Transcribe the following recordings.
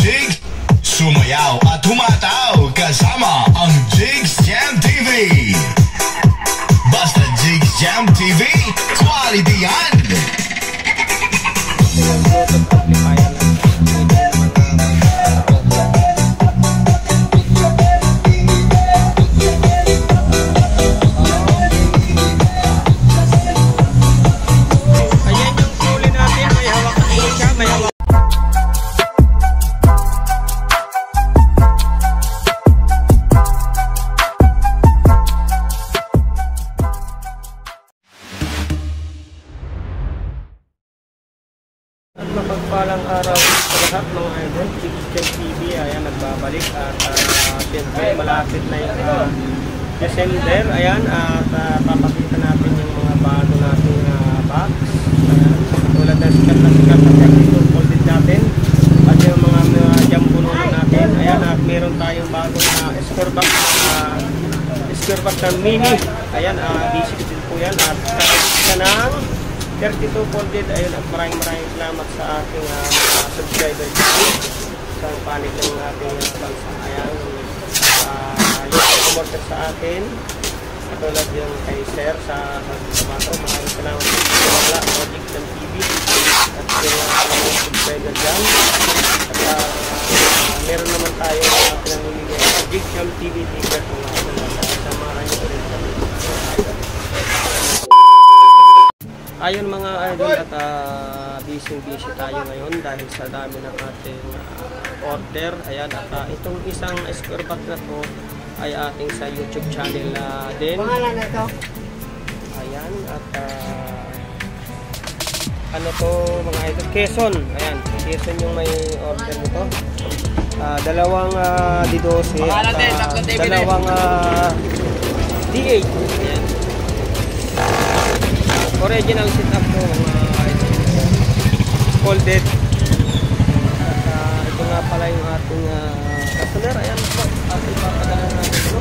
Jigs sumayaw at tumataw kasama ang Jigs Jam TV. Basta Jigs Jam TV, quality yan. Mapagpalang araw sa lahat mga idol, Jigs Jam TV, ayan, nagbabalik at siyempre malapit na yung December, ayan, at papakita natin yung mga bago nating box, ayan, tulad ng sikat na 32 folded natin at yung mga jumbo natin, ayan, at meron tayong bago na square box na mini, ayan, basic din po yan at kakita ng 32 folded, ayun, at maraming salamat sa ating mga subscriber sa panig ng ating bansa. Ayan, yung umorder sa akin, katulad yung kay Sir sa Sabato, maraming salamat sa wala sa Jigs Jam TV at yung mga subscriber dyan. At meron naman tayo pinamimigay sa Jigs Jam TV t-shirt kung sa mga nyo rin kami. Ayun mga idol, at busy tayo ngayon dahil sa dami ng ating order. Ayan, at itong isang square box na to ay ating sa YouTube channel din. Pangalan na ito? Ayan, at ano to mga idol? Quezon. Ayan, Quezon yung may order nito. Dalawang D12 at dalawang D8. Ayan. Original setup po mga folded. At ito nga pala yung ating customer. Ayan po, ating papadala natin ito.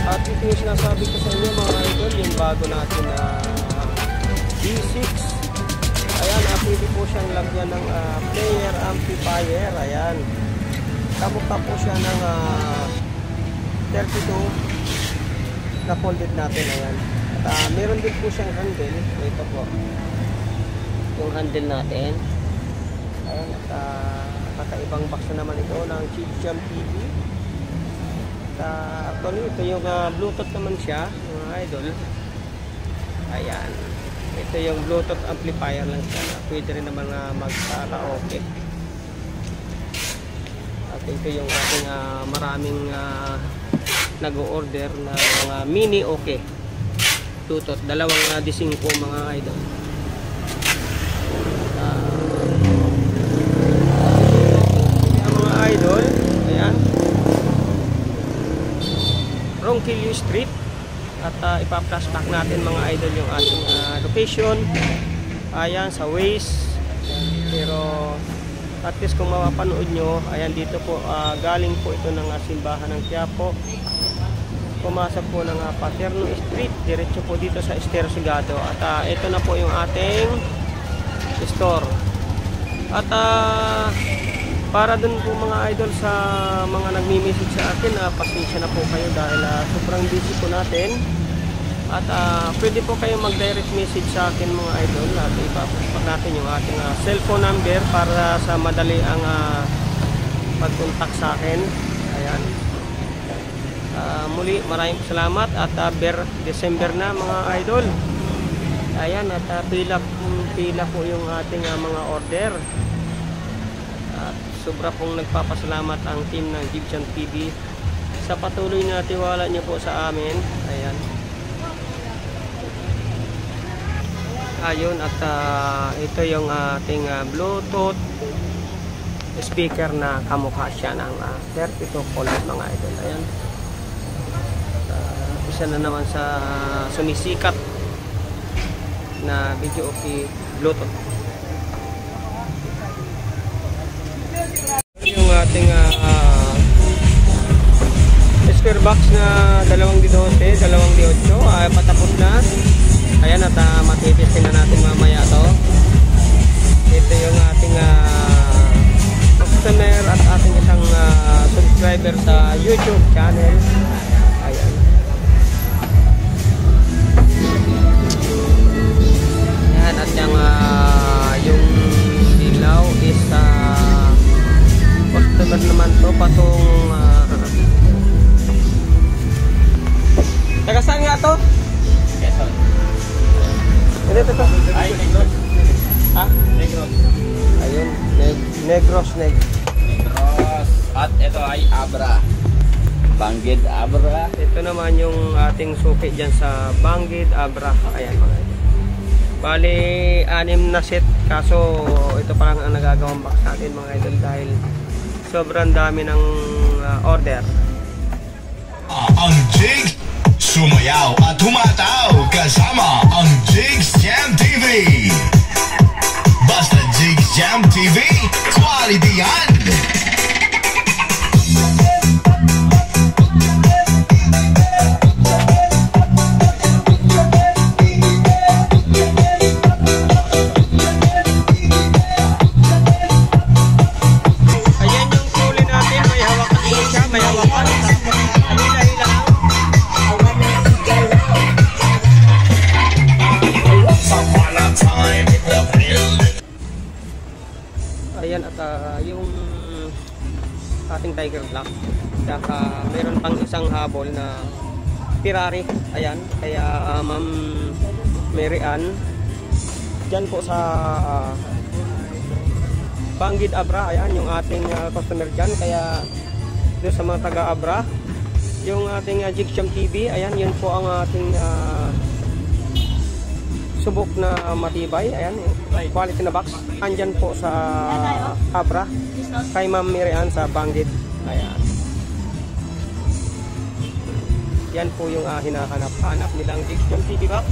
At ito yung sinasabi ko sa inyo mga idol, yung bago natin na D6. Ayan, pwede po siyang lagyan ng player amplifier. Ayan, kamukha po siya ng 32 na folded natin. Ayan, at meron din po siyang handle. Ito po yung handle natin. Ayan, at kakaibang box na naman ito ng Jigs Jam TV. At actually ito yung Bluetooth naman siya mga idol. Ayan, ito yung Bluetooth amplifier lang siya, pwede rin naman mag-karaoke. At ito yung ating maraming nag-o-order na mga mini okay Bluetooth, dalawang D5 mga idol. Mga idol, ayan, Ronquillo Street, at ipa-flashback natin mga idol yung ating location. Ayan, sa Waze, pero at least kung mapapanood nyo, ayan, dito po galing po ito ng simbahan ng Quiapo. Pumasok po ng Paterno Street, diretso po dito sa Estero Sigado. At ito na po yung ating store. At para dun po mga idol sa mga nagmi-message sa akin, pasensya na po kayo dahil sobrang busy po natin. At pwede po kayong mag-direct message sa akin mga idol, at ipapag natin yung ating cellphone number para sa madali ang pag-contact sa akin. Ayan. Muli maraming salamat at December na mga idol. Ayan, at pila po yung ating mga order. At sobra pong nagpapasalamat ang team ng Jigs Jam TV sa patuloy na tiwala niyo po sa amin. Ayan. Ayun, at ito yung ating Bluetooth speaker na kamukha siya ng 32 volt mga idol. Ayan. Isa na naman sa sumisikat na video okay Bluetooth. Yung ating square box na dalawang D12, dalawang D8 patapos na. Ayan, at matitesting na natin mamaya to. YouTube channel. Ayan. Yan, at yung ilaw is customer naman to patong taga saan nga to? Quezon. Ito. Ay, Negros. Ha? Negros. Ayun, Negros. At ito ay Abra. Banggid Abra. Ito naman yung ating suki dyan sa Banggid Abra. Ayan mga idol. Bali, 6 na set. Kaso ito pa lang ang nagagawang box natin mga idol dahil sobrang dami ng order. Ang Jigs sumayaw at humataw kasama ang Jigs Jam TV. Basta Jigs Jam TV, quality yan. Ayan, at yung ating Tiger Black, saka meron pang isang habol na Ferrari. Ayan, kaya Ma'am Mary Ann dyan po sa Banggid Abra. Ayan yung ating customer dyan, kaya doon sa mga taga Abra, yung ating Jigs Jam TV, ayan yun po ang ating subok na matibay. Ayan, quality na box. Andyan po sa Abra kay Ma'am Mirian sa Banggid. Ayan. Yan po yung hinahanap-hanap nilang Jigs Jam TV box.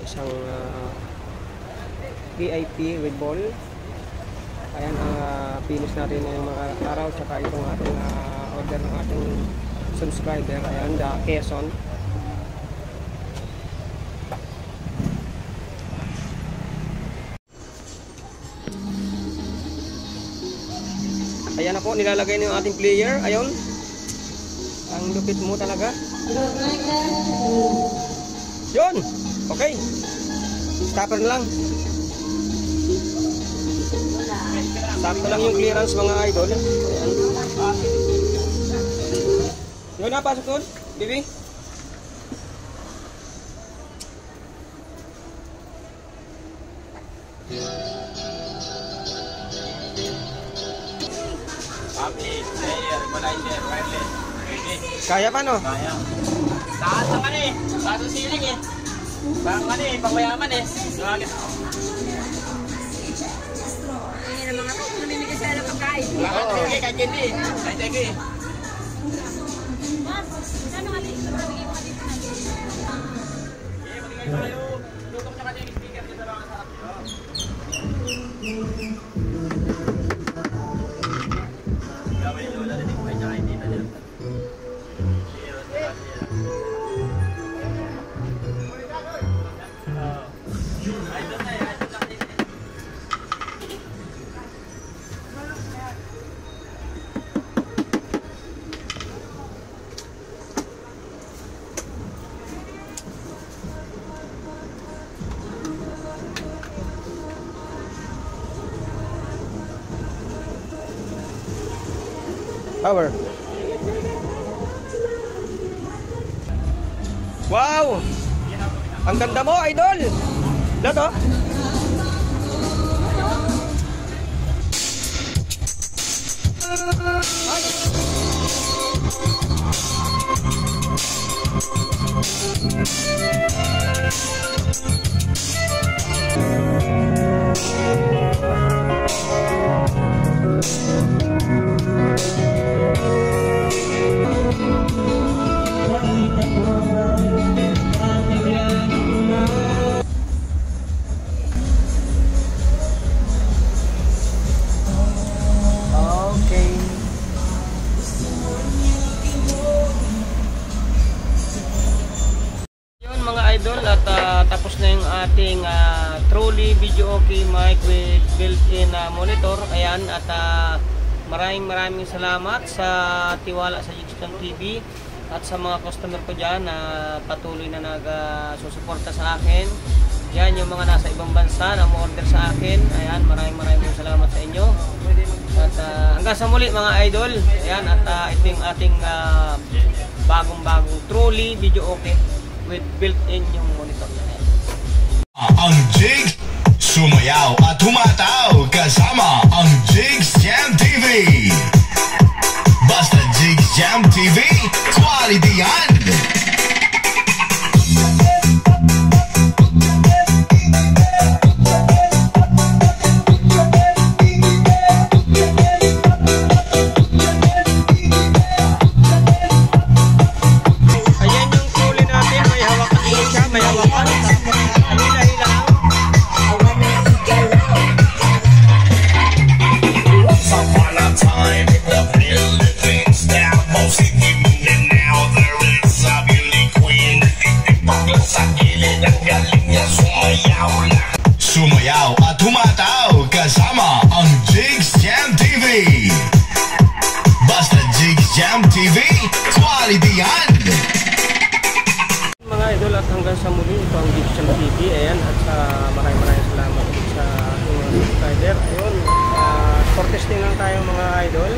Isang VIP with ball. Ayan ang finish natin ngayong mga araw. Tsaka itong ating order ng ating subscriber. Ayan, the Quezon. Ayan na po, nilalagay na yung ating player. Ayun. Ang lupit mo talaga. Yun. Okay. Stopper na lang. Sakto lang yung clearance mga idol. Ayan. Yun na, pasok doon. Bibi. Kaya pa no? Kaya. Taas naman eh. Taas ang ceiling eh. Parang ano eh, pangmayaman eh. Ayan ang mga ito, namimigay sila ng pagkain. Bakit namimigay ka dyan eh? Ay, teka eh. Ano nga dito? Namimigay mo dito na dito. Magigay ko kayo. Lutok na kasi yung speaker dito sa mga sarap. Gawin nyo, narinig mo ay tsaka hindi na dyan. Power. Wow! Ang ganda mo, idol! Dato? idol, at tapos na yung ating trolley video okay mic with built-in monitor. Ayan, at maraming salamat sa tiwala sa Jigs Jam TV at sa mga customer ko dyan na patuloy na nagsusuporta sa akin. Yan yung mga nasa ibang bansa na mo-order sa akin. Ayan, maraming salamat sa inyo. At hanggang sa muli mga idol. Ayan, at ito yung ating bagong trolley video okay with built-in yung monitor. Ang Jigs sumayaw at humataw kasama ang Jigs Jam TV. Basta Jigs Jam TV, quality yan! Ayan yung trolley natin, may hawakan din siya, may hawakan. Hila-hila. Once upon a time, the Philippines, they're most hidden, and now there is a beauty queen. Ipagla sa gilid ang galing niya sumayaw na. Sumayaw at humataw kasama ang Jigs Jam TV. Basta Jigs Jam TV, quality yan! Mga idol, at hanggang sa muli, ito ang Jigs Jam TV. Ayan, at maraming salamat sa ating mga subscriber. Ayun, for testing lang tayo mga idol.